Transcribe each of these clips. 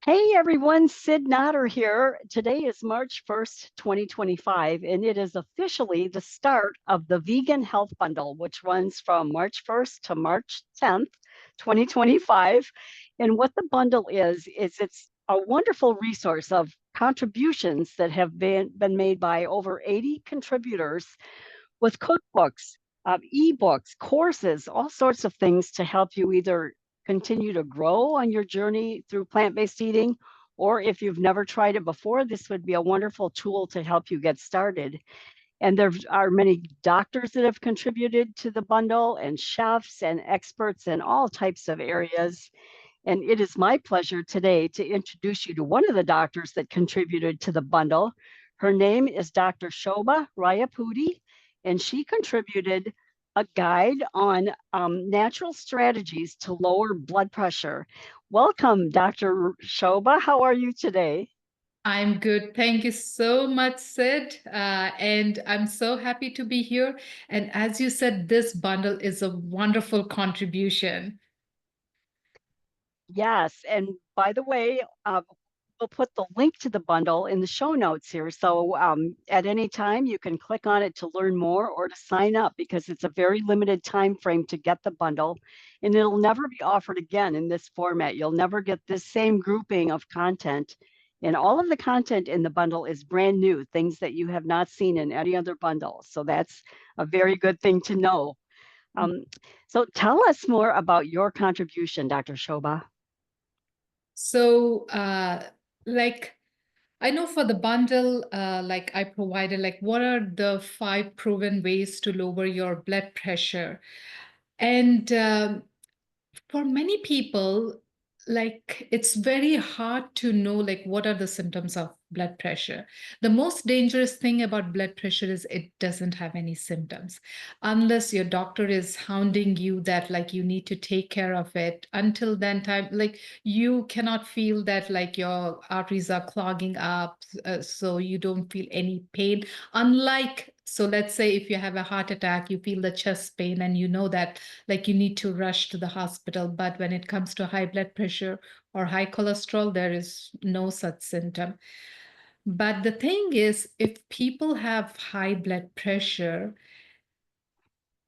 Hey everyone, Sid Notter here. Today is March 1st, 2025, and it is officially the start of the Vegan Health Bundle, which runs from March 1st to March 10th, 2025. And what the bundle is it's a wonderful resource of contributions that have been made by over 80 contributors with cookbooks, ebooks, courses, all sorts of things to help you either continue to grow on your journey through plant-based eating, or if you've never tried it before, this would be a wonderful tool to help you get started. And there are many doctors that have contributed to the bundle, and chefs and experts in all types of areas. And it is my pleasure today to introduce you to one of the doctors that contributed to the bundle. Her name is Dr. Shobha Rayapudi, and she contributed a guide on natural strategies to lower blood pressure. Welcome, Dr. Shobha. How are you today? I'm good. Thank you so much, Sid. And I'm so happy to be here. And as you said, this bundle is a wonderful contribution. Yes, and by the way, we'll put the link to the bundle in the show notes here. So at any time, you can click on it to learn more or to sign up because it's a very limited time frame to get the bundle, and it'll never be offered again in this format. You'll never get this same grouping of content. And all of the content in the bundle is brand new, things that you have not seen in any other bundle. So that's a very good thing to know. Um, so tell us more about your contribution, Dr. Shoba. So, like, I know for the bundle, like I provided, like, what are the 5 proven ways to lower your blood pressure? And for many people, like it's very hard to know like what are the symptoms of blood pressure. The most dangerous thing about blood pressure is it doesn't have any symptoms unless your doctor is hounding you that like you need to take care of it. Until then time, like you cannot feel that like your arteries are clogging up, so you don't feel any pain. Unlike, so let's say if you have a heart attack, you feel the chest pain and you know that like you need to rush to the hospital. But when it comes to high blood pressure or high cholesterol, there is no such symptom. But the thing is, if people have high blood pressure,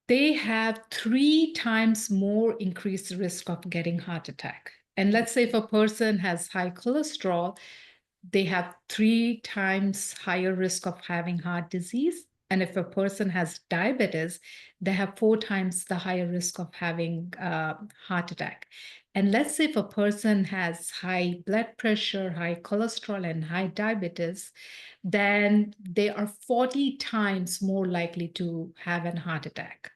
they have 3 times more increased risk of getting heart attack. And let's say if a person has high cholesterol, they have 3 times higher risk of having heart disease. And if a person has diabetes, they have 4 times the higher risk of having heart attack. And let's say if a person has high blood pressure, high cholesterol, and high diabetes, then they are 40 times more likely to have an heart attack.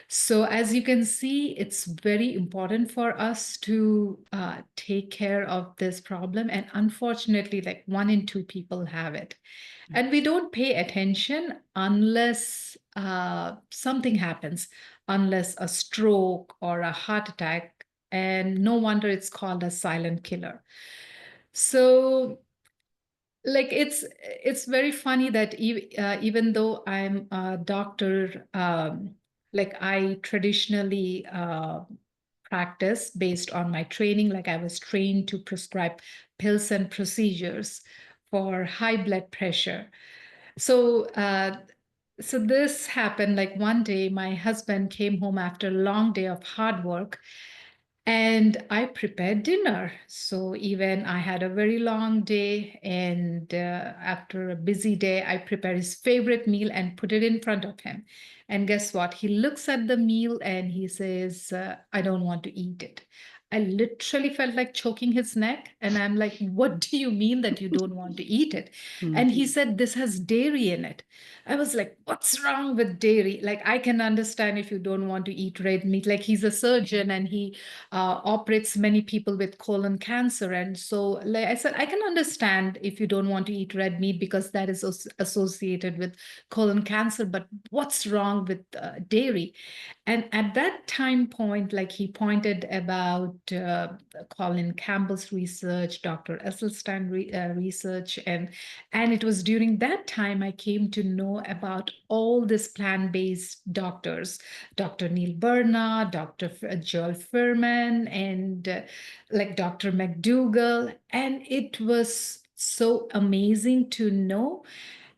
So, as you can see, it's very important for us to take care of this problem. And unfortunately, like 1 in 2 people have it. And we don't pay attention unless something happens, unless a stroke or a heart attack. And no wonder it's called a silent killer. So, like it's very funny that even though I'm a doctor, like I traditionally practice based on my training, like I was trained to prescribe pills and procedures for high blood pressure. So uh, so this happened like one day my husband came home after a long day of hard work, and I prepared dinner. So even I had a very long day, and after a busy day, I prepared his favorite meal and put it in front of him. And guess what? He looks at the meal and he says, I don't want to eat it. I literally felt like choking his neck. And I'm like, what do you mean that you don't want to eat it? And he said, this has dairy in it. I was like, what's wrong with dairy? Like, I can understand if you don't want to eat red meat. Like, he's a surgeon and he operates many people with colon cancer. And so, like I said, I can understand if you don't want to eat red meat because that is associated with colon cancer. But what's wrong with dairy? And at that time point, like he pointed about about Colin Campbell's research, Dr. Esselstyn research, and it was during that time I came to know about all these plant-based doctors, Dr. Neil Bernard, Dr. Joel Furman, and like Dr. McDougall, and it was so amazing to know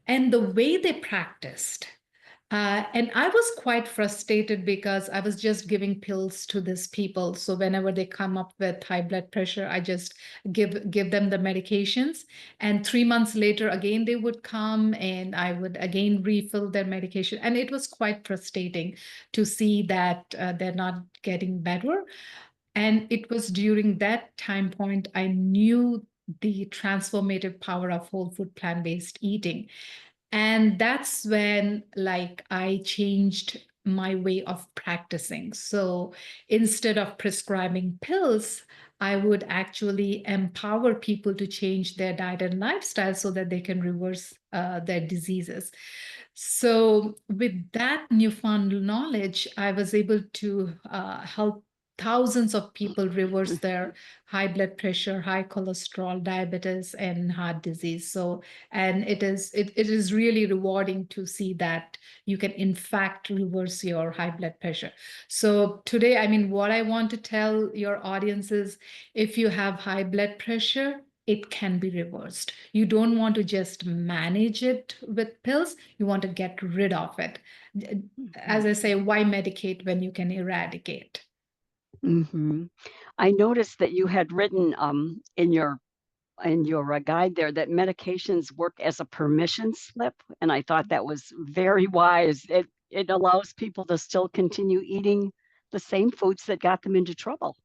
and the way they practiced. And I was quite frustrated because I was just giving pills to these people. So whenever they come up with high blood pressure, I just give them the medications. And 3 months later, again they would come, and I would again refill their medication. And it was quite frustrating to see that they're not getting better. And it was during that time point I knew the transformative power of whole food plant-based eating. And that's when like I changed my way of practicing. So instead of prescribing pills, I would actually empower people to change their diet and lifestyle so that they can reverse their diseases. So with that newfound knowledge, I was able to help thousands of people reverse their high blood pressure, high cholesterol, diabetes, and heart disease. So, and it is really rewarding to see that you can in fact reverse your high blood pressure. So today, I mean, what I want to tell your audience is, if you have high blood pressure, it can be reversed. You don't want to just manage it with pills, you want to get rid of it. As I say, why medicate when you can eradicate? I noticed that you had written in your guide there that medications work as a permission slip, and I thought that was very wise. It allows people to still continue eating the same foods that got them into trouble.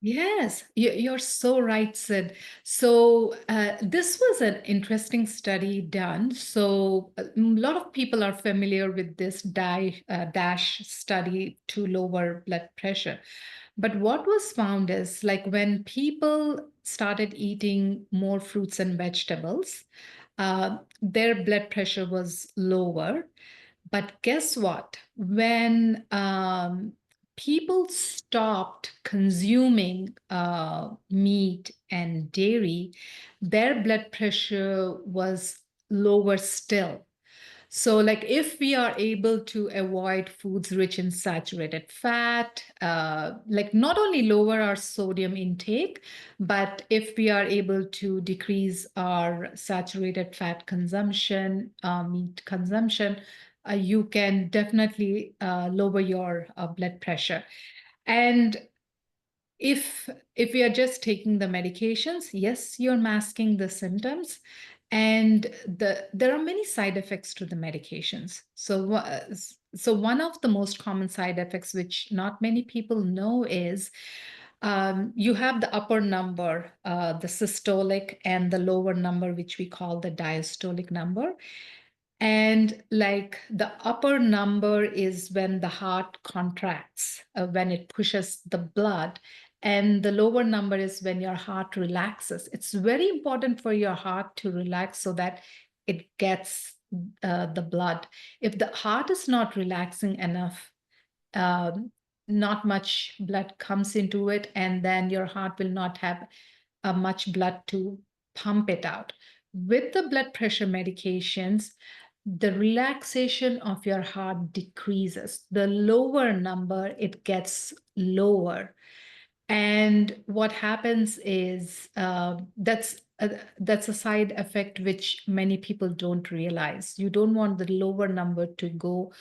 Yes, you're so right, Sid. So this was an interesting study done. So a lot of people are familiar with this DASH study to lower blood pressure. But what was found is like when people started eating more fruits and vegetables, their blood pressure was lower. But guess what? When people stopped consuming meat and dairy, their blood pressure was lower still. So, like, if we are able to avoid foods rich in saturated fat, like not only lower our sodium intake, but if we are able to decrease our saturated fat consumption, meat consumption, you can definitely lower your blood pressure. And if we are just taking the medications, yes, you're masking the symptoms, and there are many side effects to the medications. So one of the most common side effects, which not many people know, is you have the upper number, the systolic, and the lower number, which we call the diastolic number. And like the upper number is when the heart contracts, when it pushes the blood. And the lower number is when your heart relaxes. It's very important for your heart to relax so that it gets the blood. If the heart is not relaxing enough, um, not much blood comes into it, and then your heart will not have much blood to pump it out. With the blood pressure medications, the relaxation of your heart decreases. The lower number, it gets lower. And what happens is that's a side effect which many people don't realize. You don't want the lower number to go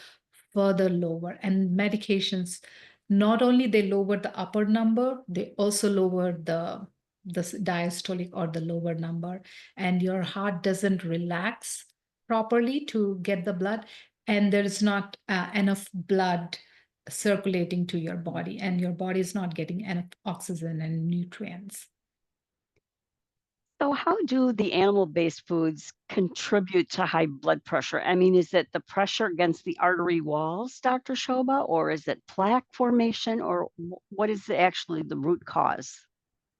further lower. And medications, not only they lower the upper number, they also lower the diastolic or the lower number, and your heart doesn't relax properly to get the blood, and there is not enough blood circulating to your body, and your body is not getting enough oxygen and nutrients. So, how do the animal-based foods contribute to high blood pressure? I mean, is it the pressure against the artery walls, Dr. Shoba, or is it plaque formation, or what is actually the root cause?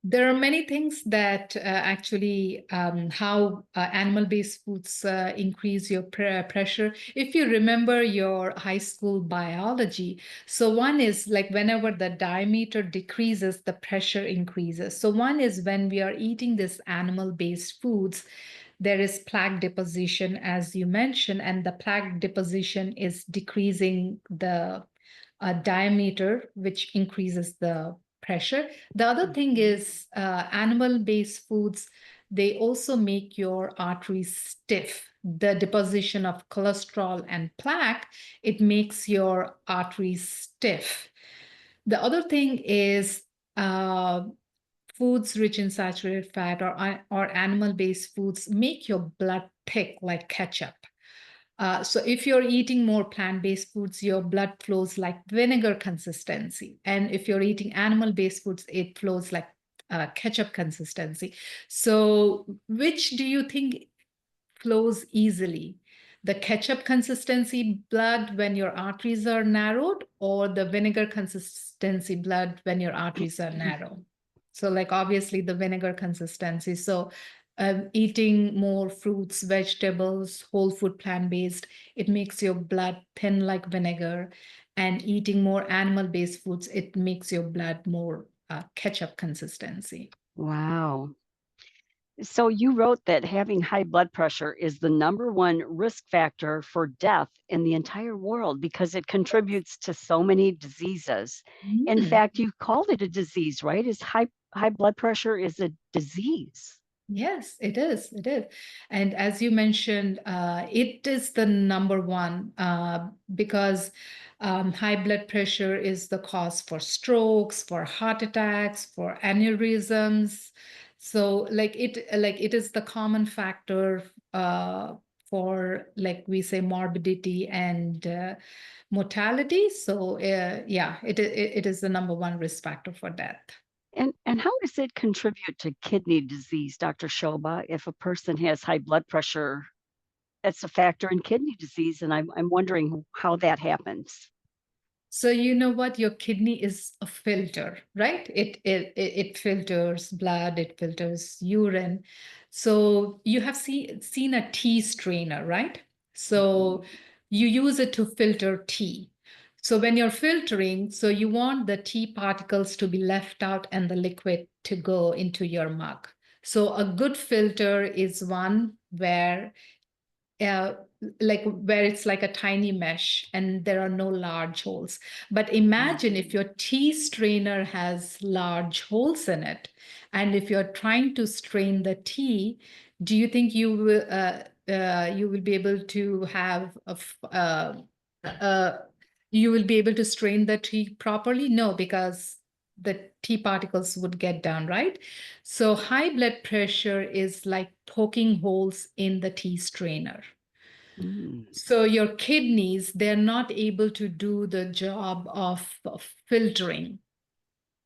There are many things that actually how animal-based foods increase your pressure. If you remember your high school biology, so one is like whenever the diameter decreases, the pressure increases. So one is when we are eating this animal-based foods, there is plaque deposition, as you mentioned, and the plaque deposition is decreasing the diameter, which increases the pressure. The other thing is animal-based foods, they also make your arteries stiff. The deposition of cholesterol and plaque, it makes your arteries stiff. The other thing is foods rich in saturated fat or animal-based foods make your blood thick like ketchup. So if you're eating more plant-based foods, your blood flows like vinegar consistency. And if you're eating animal-based foods, it flows like ketchup consistency. So which do you think flows easily? The ketchup consistency blood when your arteries are narrowed, or the vinegar consistency blood when your arteries are narrow? So, like, obviously, the vinegar consistency. So, eating more fruits, vegetables, whole food, plant based, it makes your blood thin like vinegar. And eating more animal based foods, it makes your blood more ketchup consistency. Wow. So you wrote that having high blood pressure is the number one risk factor for death in the entire world because it contributes to so many diseases. In Mm. fact, you called it a disease, right? Is high blood pressure is a disease. Yes, it is. It is. And as you mentioned, it is the number one because high blood pressure is the cause for strokes, for heart attacks, for aneurysms. So like it is the common factor for like we say morbidity and mortality. So yeah, it is the number one risk factor for death. And how does it contribute to kidney disease, Dr. Shoba, if a person has high blood pressure? That's a factor in kidney disease, and I'm wondering how that happens. So you know what? Your kidney is a filter, right? It filters blood, it filters urine. So you have seen a tea strainer, right? So Mhm. you use it to filter tea. So when you're filtering, so you want the tea particles to be left out and the liquid to go into your mug. So a good filter is one where uh, like where it's like a tiny mesh and there are no large holes. But imagine if your tea strainer has large holes in it, and if you're trying to strain the tea, do you think you will be able to have uh, you will be able to strain the tea properly? No, because the tea particles would get down, right? So high blood pressure is like poking holes in the tea strainer. Mm, So your kidneys, they're not able to do the job of filtering.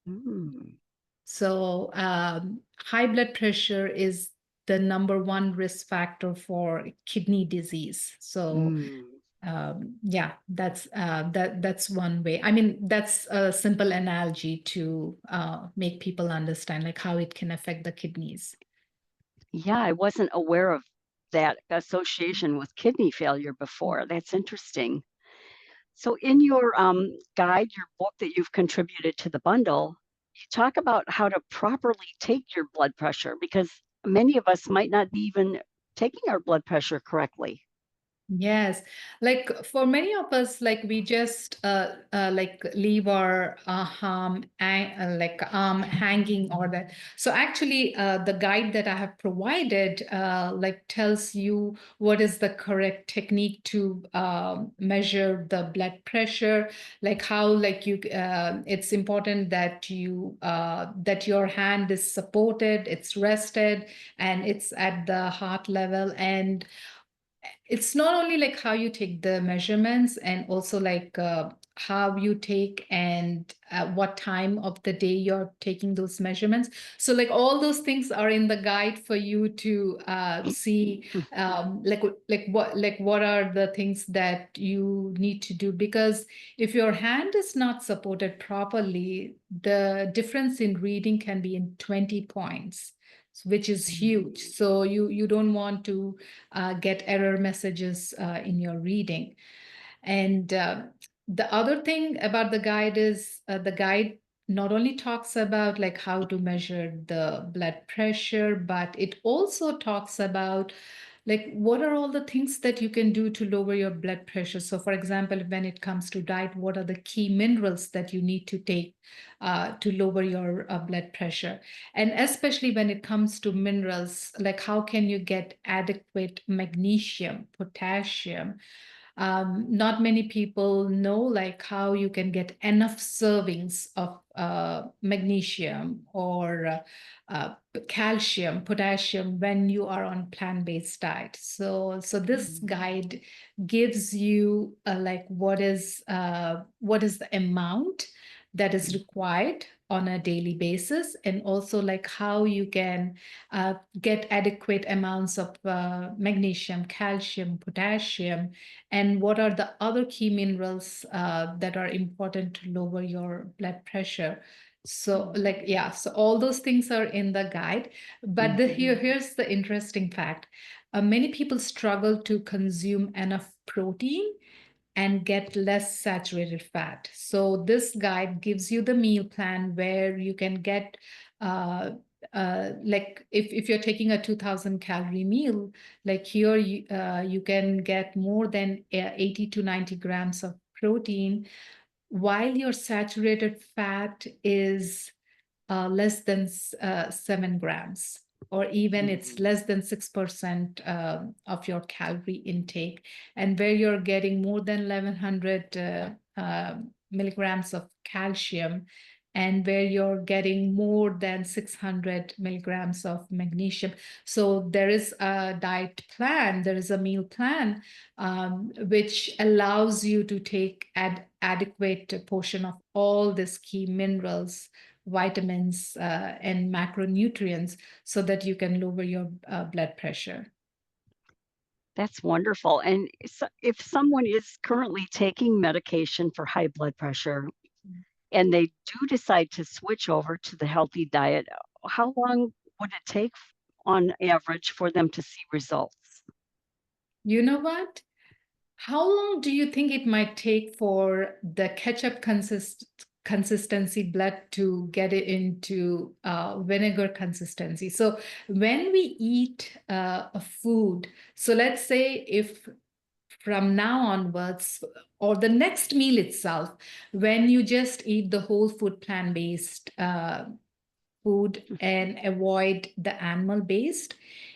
mm, So high blood pressure is the number one risk factor for kidney disease. So mm. yeah, that's one way. I mean, that's a simple analogy to make people understand like how it can affect the kidneys. Yeah, I wasn't aware of that association with kidney failure before. That's interesting. So, in your guide, your book that you've contributed to the bundle, you talk about how to properly take your blood pressure because many of us might not be even taking our blood pressure correctly. Yes, like for many of us, like we just like leave our like arm hanging or that. So actually, the guide that I have provided like tells you what is the correct technique to measure the blood pressure, like how like you. It's important that you that your hand is supported, it's rested, and it's at the heart level and it's not only like how you take the measurements and also like how you take and what time of the day you're taking those measurements. So like all those things are in the guide for you to see what are the things that you need to do, because if your hand is not supported properly, the difference in reading can be in 20 points, which is huge. So you don't want to get error messages in your reading. And the other thing about the guide is the guide not only talks about like how to measure the blood pressure, but it also talks about like what are all the things that you can do to lower your blood pressure. So for example, when it comes to diet, what are the key minerals that you need to take to lower your blood pressure? And especially when it comes to minerals, like how can you get adequate magnesium, potassium? Not many people know like how you can get enough servings of magnesium or calcium, potassium when you are on plant-based diet. So this guide gives you like what is the amount that is required on a daily basis, and also like how you can get adequate amounts of magnesium, calcium, potassium, and what are the other key minerals that are important to lower your blood pressure. So like, yeah, so all those things are in the guide. But here's the interesting fact. Many people struggle to consume enough protein and get less saturated fat. So this guide gives you the meal plan where you can get like if you're taking a 2000 calorie meal, like here you can get more than 80 to 90 grams of protein, while your saturated fat is less than 7 grams, or even it's less than 6% of your calorie intake, and where you're getting more than 1100 milligrams of calcium, and where you're getting more than 600 milligrams of magnesium. So there is a diet plan, there is a meal plan, which allows you to take adequate portion of all these key minerals, vitamins, and macronutrients, so that you can lower your blood pressure. That's wonderful. And if someone is currently taking medication for high blood pressure and they do decide to switch over to the healthy diet, how long would it take on average for them to see results? You know what? How long do you think it might take for the ketchup consistency blood to get it into vinegar consistency? So when we eat a food, so let's say if from now onwards, or the next meal itself, when you just eat the whole food plant-based food and avoid the animal based,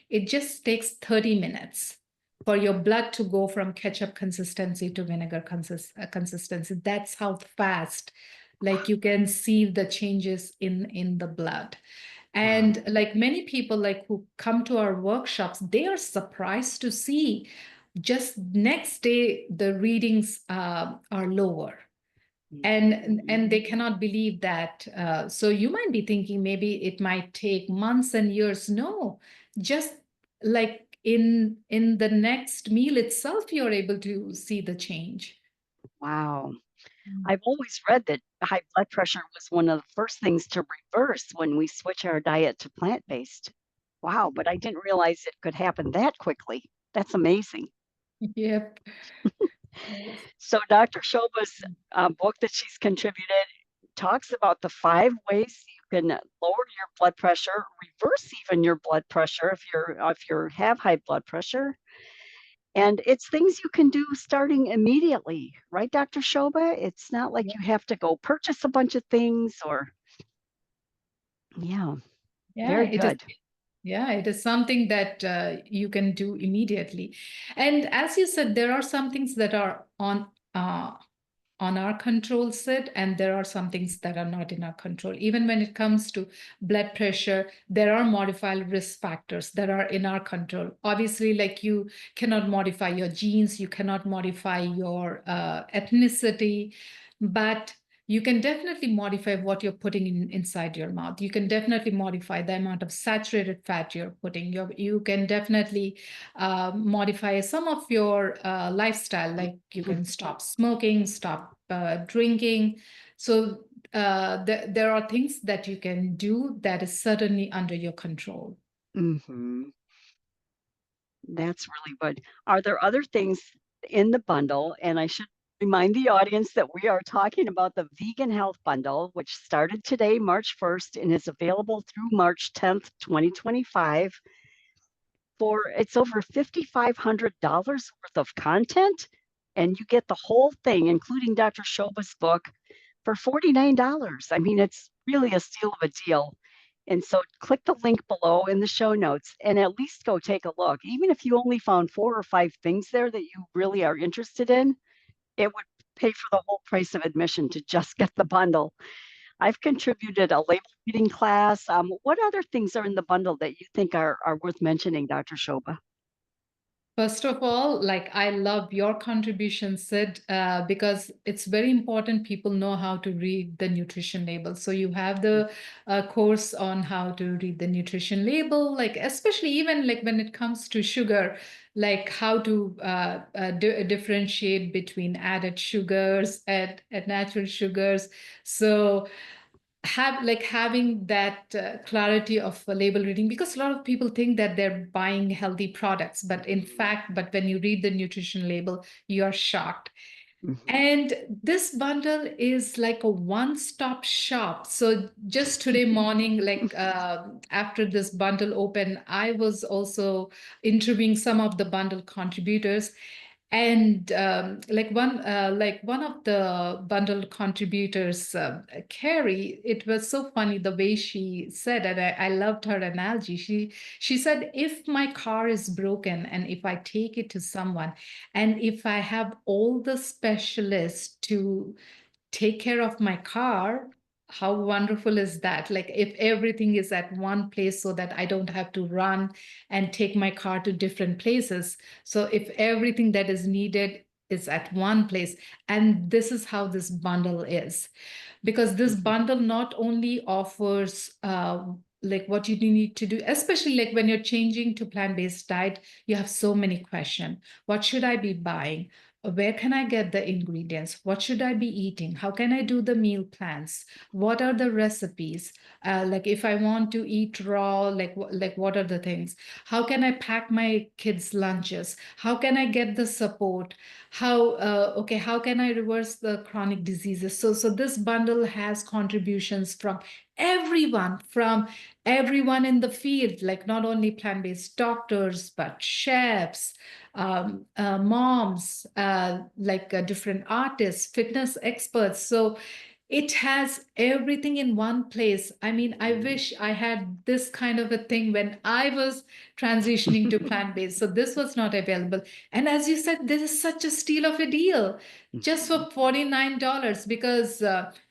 it just takes 30 minutes for your blood to go from ketchup consistency to vinegar consistency. That's how fast, like you can see the changes in the blood. And like many people like who come to our workshops, they are surprised to see just next day the readings are lower, and they cannot believe that. So you might be thinking maybe it might take months and years. No, just like in the next meal itself, you're able to see the change. Wow. I've always read that high blood pressure was one of the first things to reverse when we switch our diet to plant-based. Wow, but I didn't realize it could happen that quickly. That's amazing. Yep. Yes. So Dr. Shoba's book that she's contributed talks about the 5 ways you can lower your blood pressure, reverse even your blood pressure if you have high blood pressure. And it's things you can do starting immediately, right, Dr. Shoba? It's not like you have to go purchase a bunch of things or yeah, Yeah, very it is. good. Yeah, it is something that you can do immediately. And as you said, there are some things that are on our control, Sid, and there are some things that are not in our control. Even when it comes to blood pressure, there are modified risk factors that are in our control. Obviously, like you cannot modify your genes, you cannot modify your ethnicity, but you can definitely modify what you're putting inside your mouth. You can definitely modify the amount of saturated fat you're putting. You can definitely modify some of your lifestyle, like you can stop smoking, stop drinking. So there are things that you can do that is certainly under your control. Mhm. That's really good. Are there other things in the bundle? And I should remind the audience that we are talking about the Vegan Health Bundle, which started today, March 1st, and is available through March 10th, 2025. For it's over $5,500 worth of content, and you get the whole thing, including Dr. Shoba's book, for $49. I mean, it's really a steal of a deal. And so click the link below in the show notes and at least go take a look. Even if you only found 4 or 5 things there that you really are interested in, it would pay for the whole price of admission to just get the bundle. I've contributed a label reading class. What other things are in the bundle that you think are worth mentioning, Dr. Shoba? First of all, like I love your contribution, Sid, because it's very important people know how to read the nutrition label. So you have the course on how to read the nutrition label, like especially even like when it comes to sugar, like how to differentiate between added sugars and natural sugars. So having that clarity of label reading, because a lot of people think that they're buying healthy products, but in fact, but when you read the nutrition label, you are shocked. Mhm. And this bundle is like a one-stop shop. So just today morning, like after this bundle opened, I was also interviewing some of the bundle contributors. And like one of the bundle contributors, Carrie, it was so funny the way she said, and I loved her analogy. She said, if my car is broken and if I take it to someone, and if I have all the specialists to take care of my car, how wonderful is that? Like if everything is at one place so that I don't have to run and take my car to different places. So if everything that is needed is at one place, and this is how this bundle is, because this Mhm. bundle not only offers like what you need to do, especially like when you're changing to plant-based diet, you have so many questions. What should I be buying? Where can I get the ingredients? What should I be eating? How can I do the meal plans? What are the recipes? Like if I want to eat raw, like what are the things? How can I pack my kids' lunches? How can I get the support? How can I reverse the chronic diseases? So this bundle has contributions from everyone in the field, like not only plant-based doctors, but chefs, moms, different artists, fitness experts. So it has everything in one place. I mean, I wish I had this kind of a thing when I was transitioning to plant-based. So this was not available. And as you said, this is such a steal of a deal just for $49, because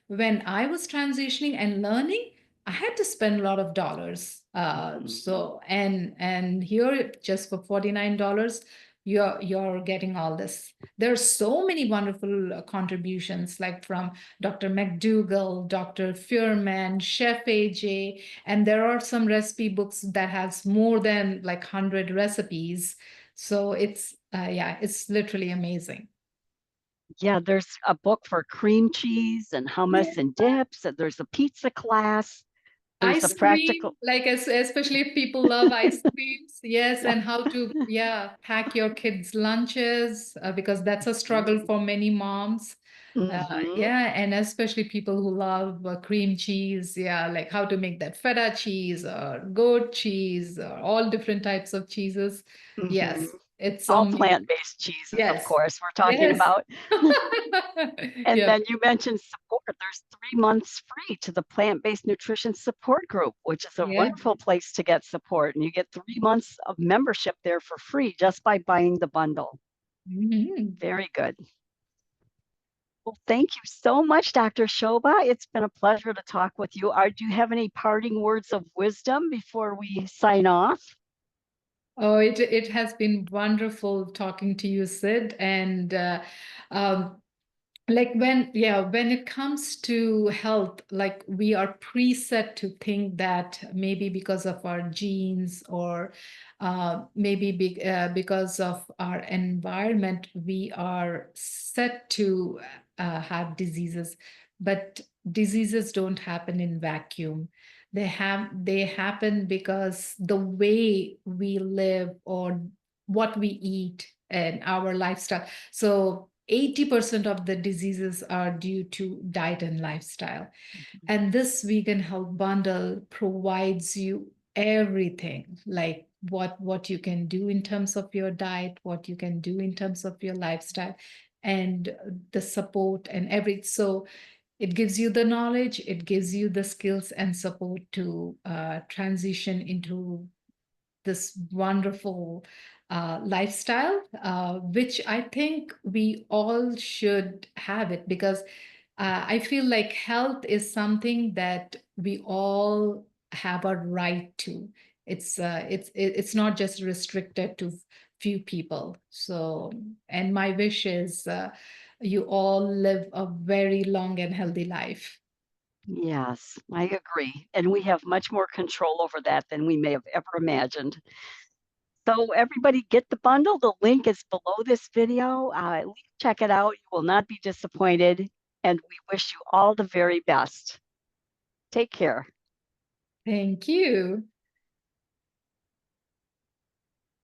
when I was transitioning and learning, I had to spend a lot of dollars. And here just for $49, you're getting all this. There are so many wonderful contributions, like from Dr. McDougall, Dr. Fuhrman, Chef AJ, and there are some recipe books that has more than like 100 recipes. So it's literally amazing. Yeah, there's a book for cream cheese and hummus and dips, and there's a pizza class. There's a Ice cream, practical, like especially if people love ice creams, yes, yeah. and how to, pack your kids' lunches, because that's a struggle for many moms. Mhm. Yeah, and especially people who love cream cheese, yeah, like how to make that feta cheese or goat cheese or all different types of cheeses. Mhm. Yes, it's All amazing. plant-based cheeses, of Yes, course, we're talking yes. about. And Yeah, then you mentioned support. There's 3 months free to the plant-based nutrition support group, which is a yeah. wonderful place to get support. And you get 3 months of membership there for free just by buying the bundle. Mhm. Very good. Well, thank you so much, Dr. Shoba. It's been a pleasure to talk with you. Do you have any parting words of wisdom before we sign off? Oh, it has been wonderful talking to you, Sid. And um, Like when it comes to health, like we are preset to think that maybe because of our genes, or because of our environment, we are set to have diseases. But diseases don't happen in vacuum. They happen because the way we live, or what we eat, and our lifestyle. So 80% of the diseases are due to diet and lifestyle. And this vegan health bundle provides you everything, like what you can do in terms of your diet, what you can do in terms of your lifestyle, and the support and everything. So it gives you the knowledge, it gives you the skills and support to transition into this wonderful lifestyle, which I think we all should have it, because I feel like health is something that we all have a right to. It's not just restricted to few people. So, and my wish is you all live a very long and healthy life. Yes, I agree. And we have much more control over that than we may have ever imagined. So everybody get the bundle. The link is below this video. At least check it out. You will not be disappointed. And we wish you all the very best. Take care. Thank you.